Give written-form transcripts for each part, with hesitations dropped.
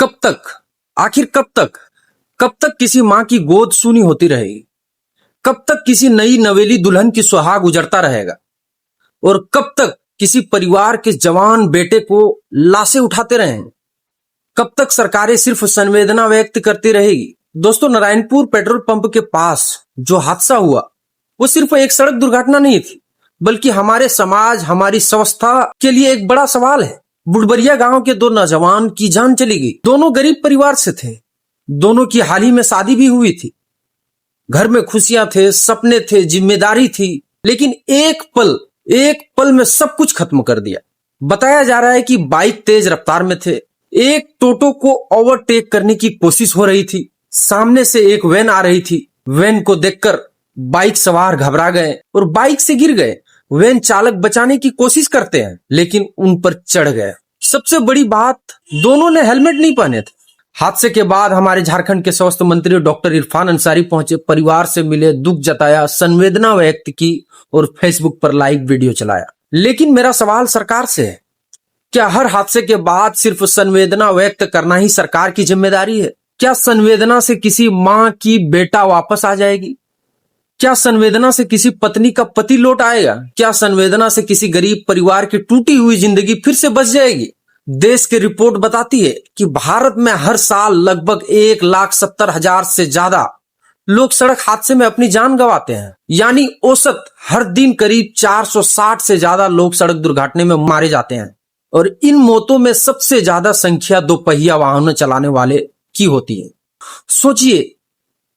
कब तक, आखिर कब तक किसी मां की गोद सूनी होती रहेगी? कब तक किसी नई नवेली दुल्हन की सुहाग उजड़ता रहेगा? और कब तक किसी परिवार के जवान बेटे को लाशें उठाते रहेंगे? कब तक सरकारें सिर्फ संवेदना व्यक्त करती रहेगी? दोस्तों, नारायणपुर पेट्रोल पंप के पास जो हादसा हुआ वो सिर्फ एक सड़क दुर्घटना नहीं थी, बल्कि हमारे समाज, हमारी संस्था के लिए एक बड़ा सवाल है। बुडबरिया गांव के दो नौजवान की जान चली गई। दोनों गरीब परिवार से थे, दोनों की हाल ही में शादी भी हुई थी, घर में खुशियां थे, सपने थे, जिम्मेदारी थी, लेकिन एक पल में सब कुछ खत्म कर दिया। बताया जा रहा है कि बाइक तेज रफ्तार में थे, एक टोटो को ओवरटेक करने की कोशिश हो रही थी, सामने से एक वैन आ रही थी। वैन को देखकर बाइक सवार घबरा गए और बाइक से गिर गए। वैन चालक बचाने की कोशिश करते हैं, लेकिन उन पर चढ़ गए। सबसे बड़ी बात, दोनों ने हेलमेट नहीं पहने थे। हादसे के बाद हमारे झारखंड के स्वास्थ्य मंत्री डॉक्टर इरफान अंसारी पहुंचे, परिवार से मिले, दुख जताया, संवेदना व्यक्त की और फेसबुक पर लाइव वीडियो चलाया। लेकिन मेरा सवाल सरकार से है, क्या हर हादसे के बाद सिर्फ संवेदना व्यक्त करना ही सरकार की जिम्मेदारी है? क्या संवेदना से किसी मां की बेटा वापस आ जाएगी? क्या संवेदना से किसी पत्नी का पति लौट आएगा? क्या संवेदना से किसी गरीब परिवार की टूटी हुई जिंदगी फिर से बच जाएगी? देश की रिपोर्ट बताती है कि भारत में हर साल लगभग 1,70,000 से ज्यादा लोग सड़क हादसे में अपनी जान गंवाते हैं। यानी औसत हर दिन करीब 460 से ज्यादा लोग सड़क दुर्घटना में मारे जाते हैं। और इन मौतों में सबसे ज्यादा संख्या दोपहिया वाहनों चलाने वाले की होती है। सोचिए,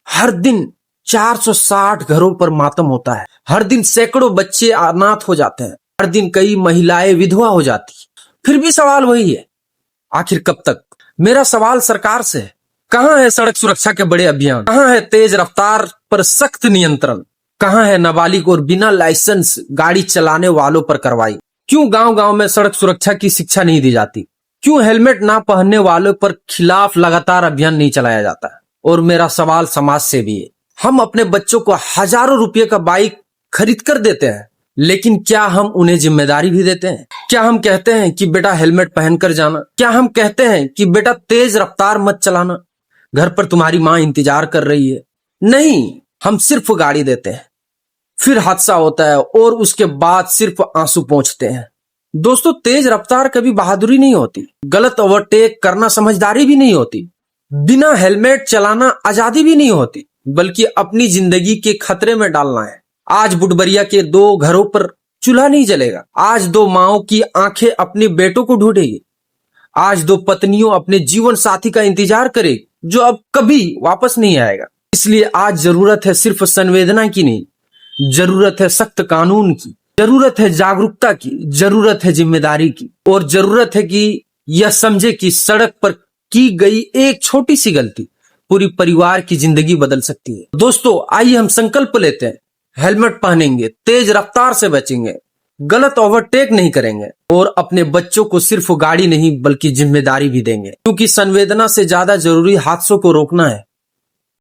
हर दिन 460 घरों पर मातम होता है, हर दिन सैकड़ों बच्चे अनाथ हो जाते हैं, हर दिन कई महिलाएं विधवा हो जाती है। फिर भी सवाल वही है, आखिर कब तक? मेरा सवाल सरकार से है, कहां है सड़क सुरक्षा के बड़े अभियान? कहां है तेज रफ्तार पर सख्त नियंत्रण? कहां है नाबालिग और बिना लाइसेंस गाड़ी चलाने वालों पर कार्रवाई? क्यों गांव-गांव में सड़क सुरक्षा की शिक्षा नहीं दी जाती? क्यों हेलमेट ना पहनने वालों पर खिलाफ लगातार अभियान नहीं चलाया जाता? और मेरा सवाल समाज से भी है, हम अपने बच्चों को हजारों रुपए का बाइक खरीद कर देते हैं, लेकिन क्या हम उन्हें जिम्मेदारी भी देते हैं? क्या हम कहते हैं कि बेटा हेलमेट पहनकर जाना? क्या हम कहते हैं कि बेटा तेज रफ्तार मत चलाना, घर पर तुम्हारी मां इंतजार कर रही है? नहीं, हम सिर्फ गाड़ी देते हैं, फिर हादसा होता है और उसके बाद सिर्फ आंसू पोंछते हैं। दोस्तों, तेज रफ्तार कभी बहादुरी नहीं होती, गलत ओवरटेक करना समझदारी भी नहीं होती, बिना हेलमेट चलाना आजादी भी नहीं होती, बल्कि अपनी जिंदगी के खतरे में डालना है। आज बुडबरिया के दो घरों पर चूल्हा नहीं जलेगा, आज दो माओं की आंखें अपने बेटों को ढूंढेगी, आज दो पत्नियों अपने जीवन साथी का इंतजार करेगी जो अब कभी वापस नहीं आएगा। इसलिए आज जरूरत है सिर्फ संवेदना की नहीं, जरूरत है सख्त कानून की, जरूरत है जागरूकता की, जरूरत है जिम्मेदारी की, और जरूरत है कि यह समझे कि सड़क पर की गई एक छोटी सी गलती पूरी परिवार की जिंदगी बदल सकती है। दोस्तों, आइए हम संकल्प लेते हैं, हेलमेट पहनेंगे, तेज रफ्तार से बचेंगे, गलत ओवरटेक नहीं करेंगे और अपने बच्चों को सिर्फ गाड़ी नहीं बल्कि जिम्मेदारी भी देंगे, क्योंकि संवेदना से ज्यादा जरूरी हादसों को रोकना है।